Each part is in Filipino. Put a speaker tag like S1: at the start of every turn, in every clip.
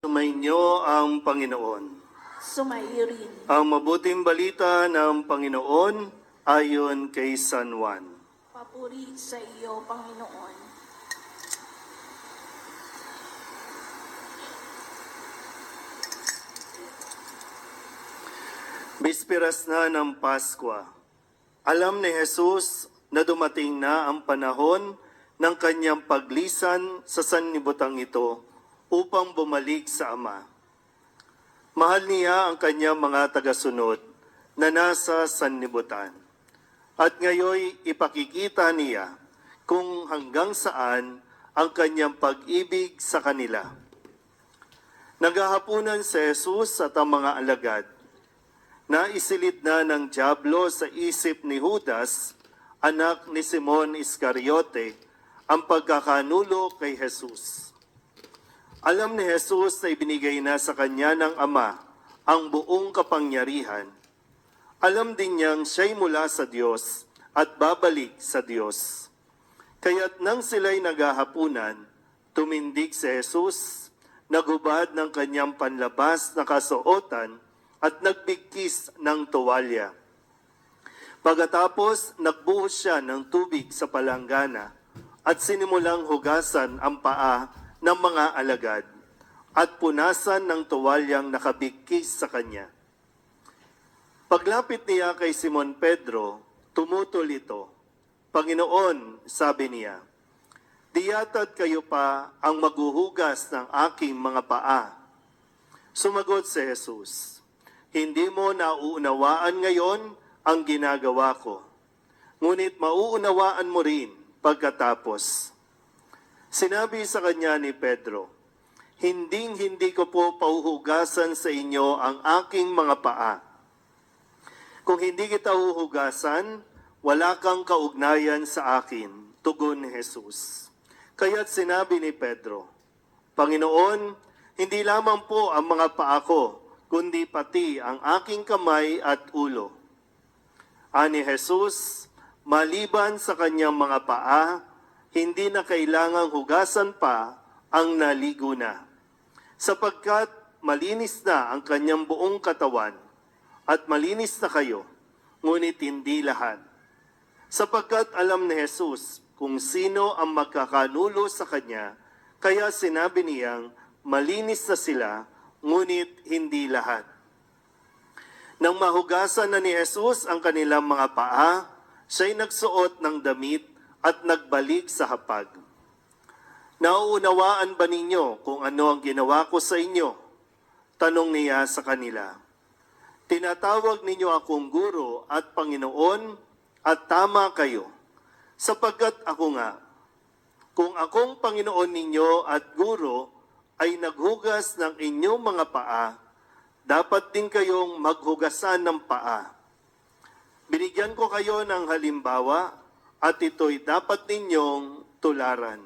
S1: Sumainyo ang Panginoon.
S2: Sumaiyo rin.
S1: Ang mabuting balita ng Panginoon ayon kay San Juan.
S2: Papuri sa iyo, Panginoon.
S1: Bisperas na ng Paskwa. Alam ni Jesus na dumating na ang panahon ng kanyang paglisan sa sanlibutan ito upang bumalik sa Ama. Mahal niya ang kanyang mga tagasunod na nasa sanlibutan. At ngayoy ipakikita niya kung hanggang saan ang kanyang pag-ibig sa kanila. Naghahapunan si Jesus at ang mga alagad. Naisilid na ng dyablo sa isip ni Judas, anak ni Simon Iscariote, ang pagkakanulo kay Jesus. Alam ni Jesus na ibinigay na sa kanya ng Ama ang buong kapangyarihan. Alam din niyang siya'y mula sa Diyos at babalik sa Diyos. Kaya't nang sila'y naghahapunan, tumindig si Jesus, naghubad ng kanyang panlabas na kasuotan at nagbigkis ng tuwalya. Pagkatapos, nagbuhos siya ng tubig sa palanggana at sinimulang hugasan ang paa ng mga alagad at punasan ng tuwalyang nakabigkis sa kanya. Paglapit niya kay Simon Pedro, tumutol ito. Panginoon, sabi niya, di yata't kayo pa ang maghuhugas ng aking mga paa. Sumagot si Jesus, hindi mo nauunawaan ngayon ang ginagawa ko, ngunit mauunawaan mo rin pagkatapos. Sinabi sa kanya ni Pedro, hindi ko po pauhugasan sa inyo ang aking mga paa. Kung hindi kita uhugasan, wala kang kaugnayan sa akin, tugon ni Jesus. Kaya't sinabi ni Pedro, Panginoon, hindi lamang po ang mga paa ko, kundi pati ang aking kamay at ulo. Ani Jesus, maliban sa kanyang mga paa, hindi na kailangang hugasan pa ang naligo na, sapagkat malinis na ang kanyang buong katawan at malinis na kayo, ngunit hindi lahat. Sapagkat alam ni Jesus kung sino ang magkakanulo sa kanya, kaya sinabi niyang malinis na sila, ngunit hindi lahat. Nang mahugasan na ni Jesus ang kanilang mga paa, siya'y nagsuot ng damit at nagbalik sa hapag. Nauunawaan ba ninyo kung ano ang ginawa ko sa inyo? Tanong niya sa kanila. Tinatawag ninyo akong guro at Panginoon at tama kayo, sapagkat ako nga. Kung akong Panginoon ninyo at guro ay naghugas ng inyong mga paa, dapat din kayong maghugasan ng paa. Binigyan ko kayo ng halimbawa at ito'y dapat ninyong tularan.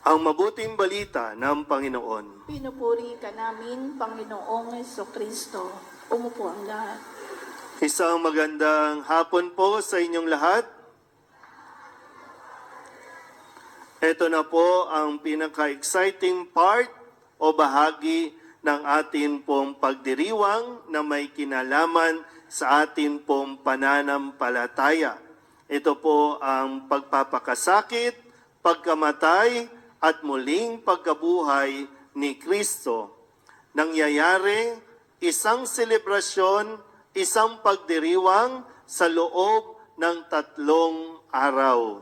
S1: Ang mabuting balita ng Panginoon.
S2: Pinupuri ka namin, Panginoong Jesucristo. Umupo ang lahat.
S1: Isang magandang hapon po sa inyong lahat. Ito na po ang pinaka-exciting part o bahagi ng atin pong pagdiriwang na may kinalaman sa atin pong pananampalataya. Ito po ang pagpapakasakit, pagkamatay, at muling pagkabuhay ni Kristo. Nangyayari isang selebrasyon, isang pagdiriwang sa loob ng 3 araw.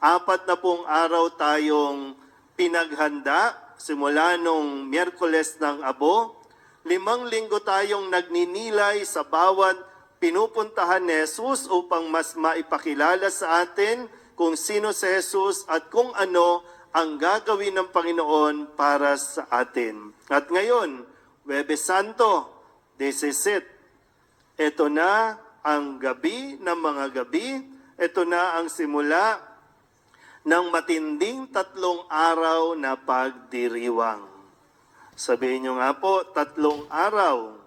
S1: 4 na pong araw tayong pinaghanda, simula nung Miyerkules ng Abo. 5 linggo tayong nagninilay sa bawat pinupuntahan ni Jesus upang mas maipakilala sa atin kung sino si Jesus at kung ano ang gagawin ng Panginoon para sa atin. At ngayon, Huwebes Santo, 17. Ito na ang gabi ng mga gabi. Ito na ang simula ng matinding 3 araw na pagdiriwang. Sabihin nyo nga po, 3 araw.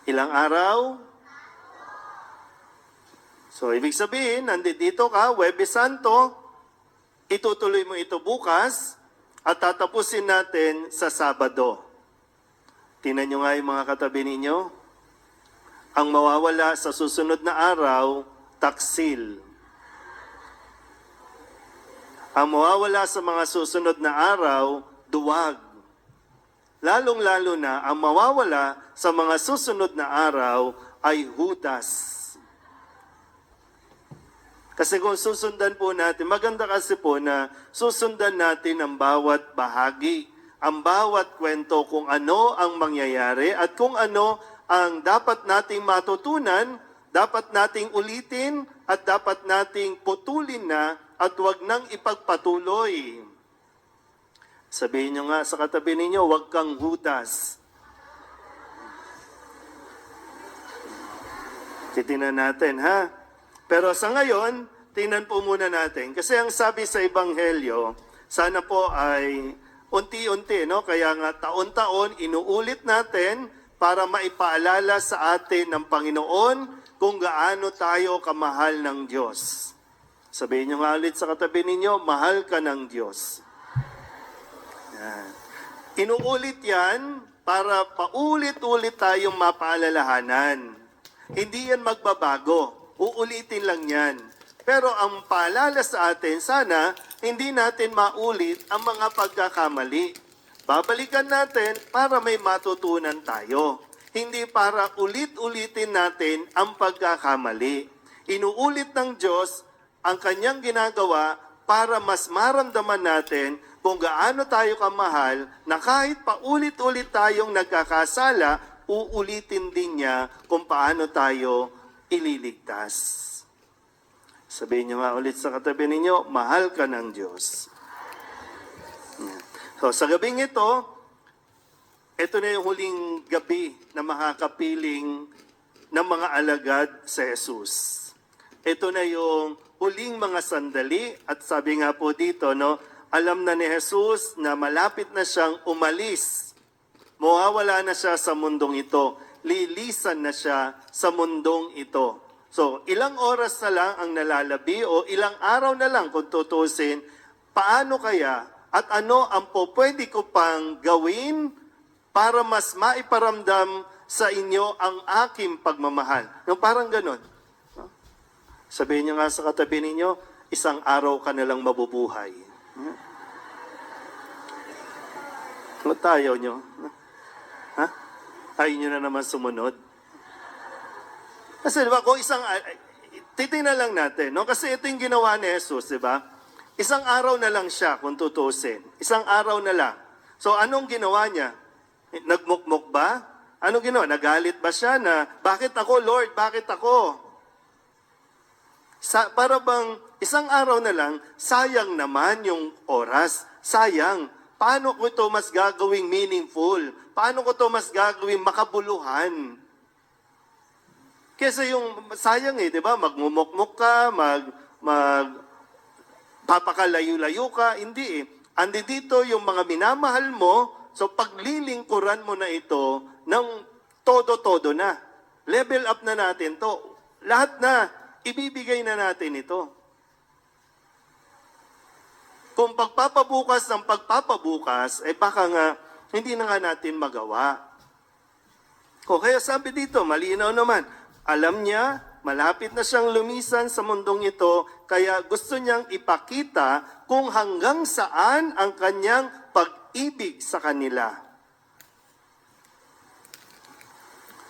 S1: Ilang araw? So, ibig sabihin, nandito ka, Huwebes Santo, itutuloy mo ito bukas at tatapusin natin sa Sabado. Tingnan nyo nga yung mga katabi ninyo. Ang mawawala sa susunod na araw, taksil. Ang mawawala sa mga susunod na araw, duwag. Lalong-lalo na, ang mawawala sa mga susunod na araw ay hudas. Kasi kung susundan po natin, maganda kasi po na susundan natin ang bawat bahagi, ang bawat kwento kung ano ang mangyayari at kung ano ang dapat nating matutunan, dapat nating ulitin at dapat nating putulin na at huwag nang ipagpatuloy. Sabihin nyo nga sa katabi ninyo, huwag kang hudas. Titingnan natin, ha? Pero sa ngayon, tingnan po muna natin. Kasi ang sabi sa Ebanghelyo, sana po ay unti-unti, no? Kaya nga taon-taon, inuulit natin para maipaalala sa atin ng Panginoon kung gaano tayo kamahal ng Diyos. Sabihin nyo nga ulit sa katabi ninyo, mahal ka ng Diyos. Yan. Inuulit yan para paulit-ulit tayong mapaalalahanan. Hindi yan magbabago. Uulitin lang yan. Pero ang paalala sa atin, sana hindi natin maulit ang mga pagkakamali. Babalikan natin para may matutunan tayo. Hindi para ulit-ulitin natin ang pagkakamali. Inuulit ng Diyos ang kanyang ginagawa para mas maramdaman natin kung gaano tayo kamahal na kahit paulit-ulit tayong nagkakasala, uulitin din niya kung paano tayo ililigtas. Sabihin niyo nga ulit sa katabi ninyo, mahal ka ng Diyos. So sa gabing ito na yung huling gabi na makakapiling ng mga alagad sa Jesus. Ito na yung huling mga sandali at sabi nga po dito, no, alam na ni Jesus na malapit na siyang umalis. Mawawala na siya sa mundong ito. Lilisan na siya sa mundong ito. So, ilang oras na lang ang nalalabi o ilang araw na lang kung tutusin, paano kaya at ano ang pwede ko pang gawin para mas maiparamdam sa inyo ang aking pagmamahal? Yung parang ganun. Sabihin niyo nga sa katabi ninyo, isang araw ka na lang mabubuhay. Ano tayo nyo? Ha? Ayaw nyo na naman sumunod? Kasi diba, kung titingnan lang natin, no? Kasi ito yung ginawa ni Jesus, diba? Isang araw na lang siya kung tutusin. Isang araw na lang. So anong ginawa niya? Nagmukmuk ba? Anong ginawa? Nagalit ba siya na, bakit ako, Lord? Bakit ako? Para bang isang araw na lang, sayang naman yung oras. Sayang. Paano ko ito mas gagawing meaningful? Paano ko ito mas gagawing makabuluhan? Kasi yung sayang di ba? Magmumukmuk ka, papakalayo-layo ka. Hindi Andi dito yung mga minamahal mo, so paglilingkuran mo na ito ng todo-todo na. Level up na natin to. Lahat na. Ibibigay na natin ito. Kung pagpapabukas ng pagpapabukas, baka nga hindi na nga natin magawa. Kaya sabi dito, malinaw naman, alam niya, malapit na siyang lumisan sa mundong ito, kaya gusto niyang ipakita kung hanggang saan ang kanyang pag-ibig sa kanila.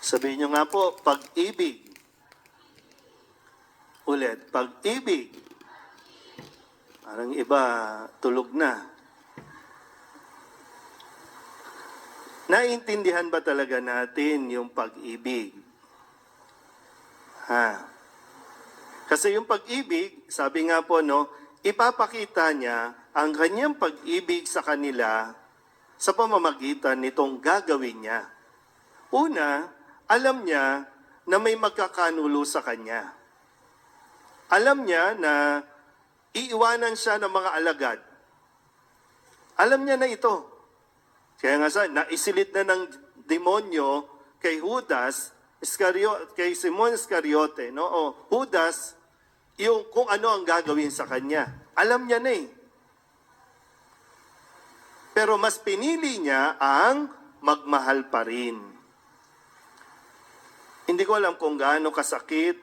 S1: Sabihin niyo nga po, pag-ibig. Ulit, pag-ibig. Parang iba, tulog na. Naintindihan ba talaga natin yung pag-ibig? Kasi yung pag-ibig, sabi nga po, no, ipapakita niya ang kanyang pag-ibig sa kanila sa pamamagitan nitong gagawin niya. Una, alam niya na may magkakanulo sa kanya. Alam niya na iiwanan siya ng mga alagad. Alam niya na ito. Kaya nga naisilid na ng demonyo kay Judas, kay Simon Iscariote, no? O Judas, yung kung ano ang gagawin sa kanya. Alam niya na Pero mas pinili niya ang magmahal pa rin. Hindi ko alam kung gaano kasakit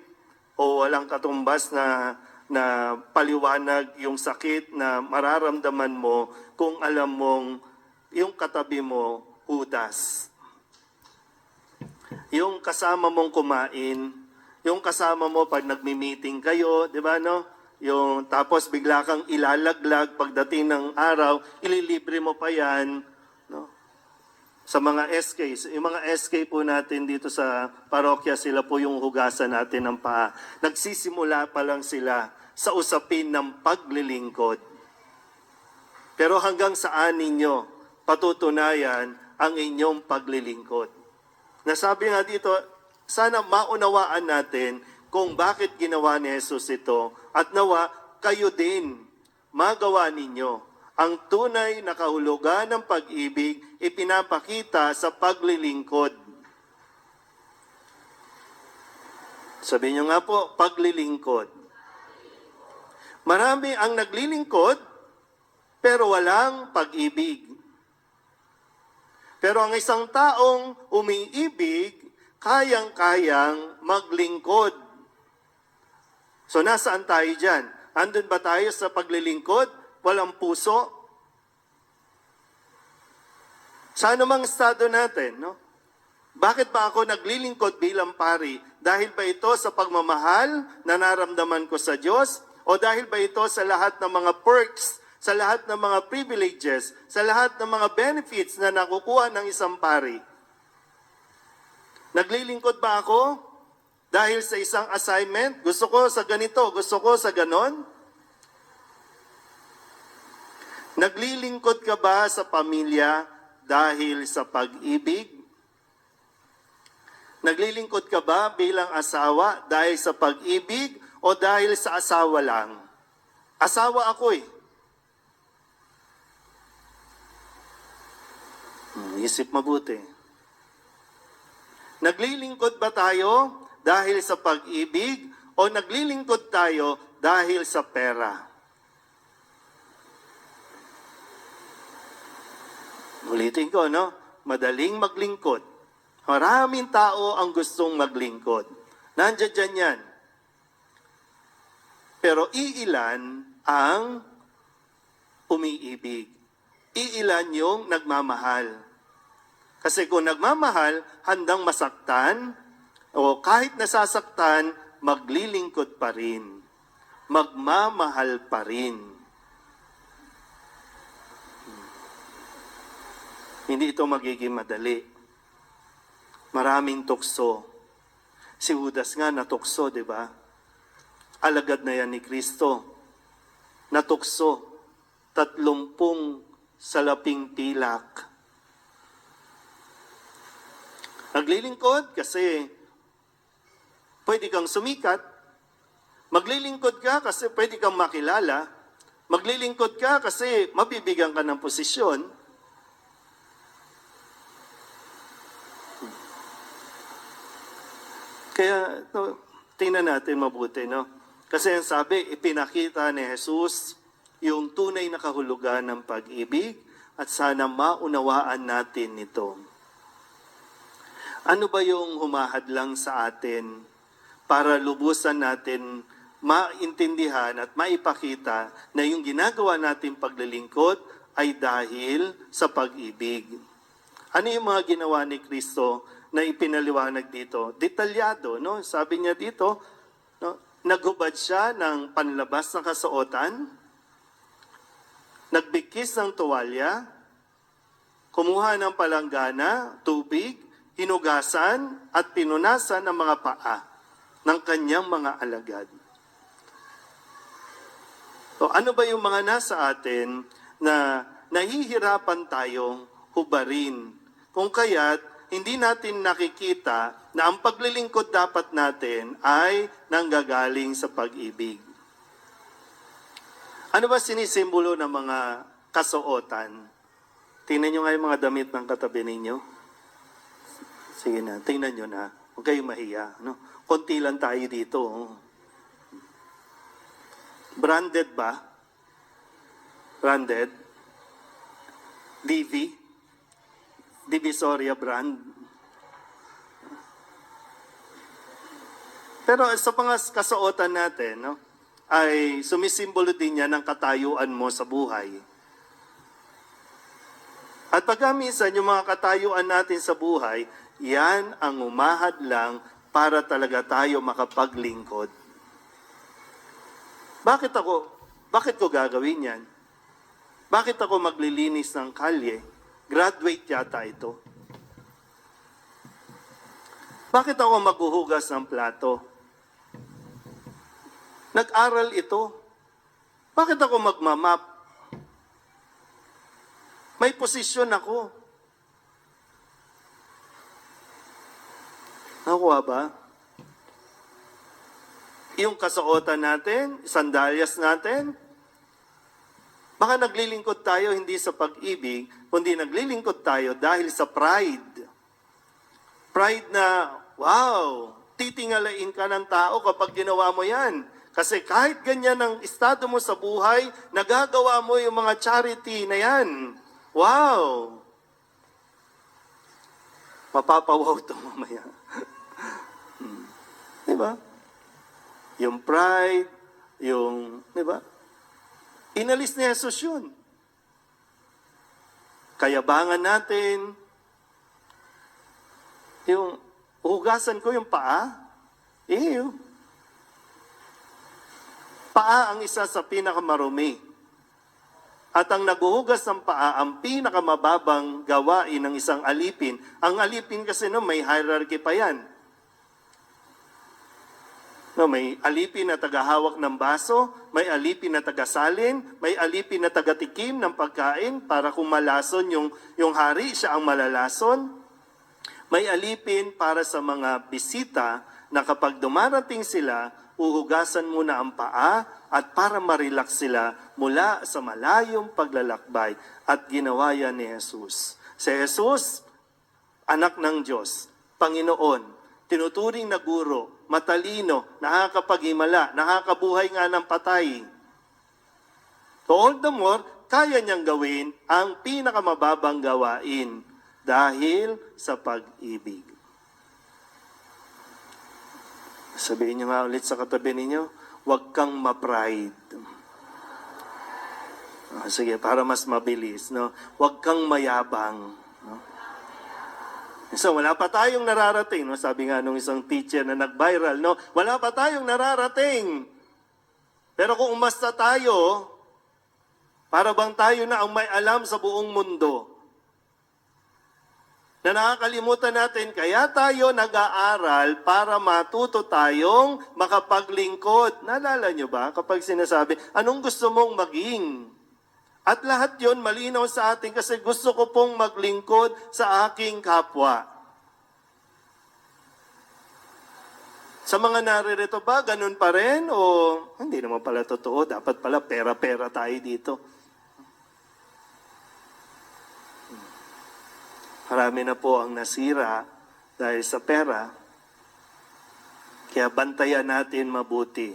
S1: o walang katumbas na paliwanag yung sakit na mararamdaman mo kung alam mong yung katabi mo, Judas. Yung kasama mong kumain, yung kasama mo pag nagmi-meeting kayo, di ba no? Yung tapos bigla kang ilalaglag pagdating ng araw, ililibre mo pa yan, no? Sa mga SK, yung mga SK po natin dito sa parokya, sila po yung hugasan natin ng paa. Nagsisimula pa lang sila sa usapin ng paglilingkod. Pero hanggang saan ninyo patutunayan ang inyong paglilingkod? Nasabi nga dito, sana maunawaan natin kung bakit ginawa ni Jesus ito at nawa kayo din magawa ninyo. Ang tunay na kahulugan ng pag-ibig ipinapakita sa paglilingkod. Sabi niyo nga po, paglilingkod. Marami ang naglilingkod, pero walang pag-ibig. Pero ang isang taong umiibig, kayang-kayang maglingkod. So nasaan tayo dyan? Andun ba tayo sa paglilingkod? Walang puso? Sa anumang estado natin, no? Bakit ba ako naglilingkod bilang pari? Dahil ba ito sa pagmamahal na naramdaman ko sa Diyos? O dahil ba ito sa lahat ng mga perks, sa lahat ng mga privileges, sa lahat ng mga benefits na nakukuha ng isang pari? Naglilingkod ba ako dahil sa isang assignment? Gusto ko sa ganito, gusto ko sa ganon? Naglilingkod ka ba sa pamilya dahil sa pag-ibig? Naglilingkod ka ba bilang asawa dahil sa pag-ibig o dahil sa asawa lang? Asawa ako eh. Isip mabuti. Naglilingkod ba tayo dahil sa pag-ibig o naglilingkod tayo dahil sa pera? Ulitin ko, no? Madaling maglingkod. Maraming tao ang gustong maglingkod. Nandiyan dyan yan. Pero iilan ang umiibig. Iilan yung nagmamahal. Kasi kung nagmamahal, handang masaktan, o kahit nasasaktan, maglilingkod pa rin. Magmamahal pa rin. Hindi ito magiging madali. Maraming tukso. Si Judas nga natukso, di ba? Alagad na yan ni Kristo. Natukso. 30 salaping pilak. Naglilingkod kasi pwede kang sumikat. Maglilingkod ka kasi pwede kang makilala. Maglilingkod ka kasi mabibigyan ka ng posisyon. Kaya, tingnan natin mabuti, no? Kasi ang sabi, ipinakita ni Jesus yung tunay na kahulugan ng pag-ibig at sana maunawaan natin ito. Ano ba yung humahadlang sa atin para lubusan natin maintindihan at maipakita na yung ginagawa natin paglilingkod ay dahil sa pag-ibig? Ano yung mga ginawa ni Kristo na ipinaliwanag dito? Detalyado, no? Sabi niya dito, no? Naghubad siya ng panlabas ng kasuotan, nagbikis ng tuwalya, kumuha ng palanggana, tubig, hinugasan at pinunasan ng mga paa ng kanyang mga alagad. So, ano ba yung mga nasa atin na nahihirapan tayong hubarin? Kung kaya't hindi natin nakikita na ang paglilingkod dapat natin ay nanggagaling sa pag-ibig. Ano ba sinisimbolo ng mga kasuotan? Tingnan nyo nga yung mga damit ng katabi ninyo. Sige na, tingnan nyo na. Huwag kayong mahiya. No? Konti lang tayo dito. Branded ba? Branded? Divisoria brand. Pero sa mga kasuotan natin, no, ay sumisimbolo din yan ng katayuan mo sa buhay. At pagka minsan yung mga katayuan natin sa buhay, yan ang umahad lang para talaga tayo makapaglingkod. Bakit ko gagawin yan? Bakit ako maglilinis ng kalye? Graduate yata ito. Bakit ako maghuhugas ng plato? Nag-aral ito. Bakit ako magmamap? May posisyon ako. Nakuha ba? Yung kasuotan natin, sandalyas natin, baka naglilingkod tayo hindi sa pag-ibig, kundi naglilingkod tayo dahil sa pride. Pride na, wow, titingalain ka ng tao kapag ginawa mo yan. Kasi kahit ganyan ang estado mo sa buhay, nagagawa mo yung mga charity na yan. Wow! Mapapawaw ito mamaya. Diba? Yung pride, diba? Inalis ni Jesus yun. Kayabangan natin, yung hugasan ko yung paa, paa ang isa sa pinakamarumi. At ang naghuhugas ng paa, ang pinakamababang gawain ng isang alipin. Ang alipin kasi may hierarchy pa yan. May alipin na tagahawak ng baso, may alipin na tagasalin, may alipin na tagatikim ng pagkain para kung malason yung hari, siya ang malalason. May alipin para sa mga bisita na kapag dumarating sila, uhugasan muna ang paa at para ma-relax sila mula sa malayong paglalakbay. At ginawa yan ni Jesus. Si Jesus, anak ng Diyos, Panginoon, tinuturing na guro, matalino, nakakapaghimala, nakakabuhay nga ng patay. So all the more, kaya niyang gawin ang pinakamababang gawain dahil sa pag-ibig. Sabihin niyo nga ulit sa katabi ninyo, huwag kang ma-pride. Sige, para mas mabilis, no? Huwag kang mayabang. No? So, wala pa tayong nararating, no? Sabi nga nung isang teacher na nag-viral, no? Wala pa tayong nararating. Pero kung umasta tayo, para bang tayo na ang may alam sa buong mundo. Na nakakalimutan natin, kaya tayo nag-aaral para matuto tayong makapaglingkod. Naalala nyo ba kapag sinasabi, anong gusto mong maging? At lahat yon malinaw sa atin kasi gusto ko pong maglingkod sa aking kapwa. Sa mga naririto ba, ganun pa rin? O hindi naman pala totoo, dapat pala pera-pera tayo dito. Marami na po ang nasira dahil sa pera. Kaya bantayan natin mabuti.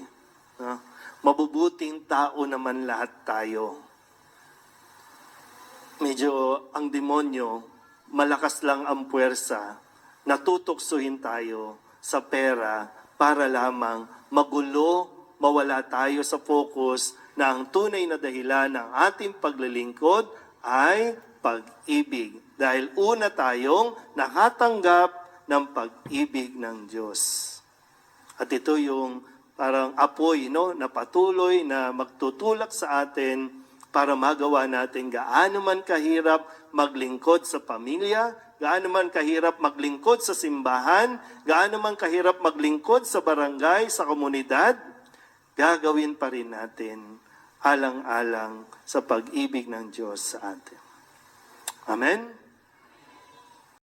S1: No? Mabubuting tao naman lahat tayo. Medyo ang demonyo, malakas lang ang puwersa. Natutoksuhin tayo sa pera para lamang magulo, mawala tayo sa focus na ang tunay na dahilan ng ating paglilingkod ay pag-ibig. Dahil una tayong nakatanggap ng pag-ibig ng Diyos. At ito yung parang apoy, no, na patuloy na magtutulak sa atin para magawa natin gaano man kahirap maglingkod sa pamilya, gaano man kahirap maglingkod sa simbahan, gaano man kahirap maglingkod sa barangay, sa komunidad, gagawin pa rin natin alang-alang sa pag-ibig ng Diyos sa atin. Amen?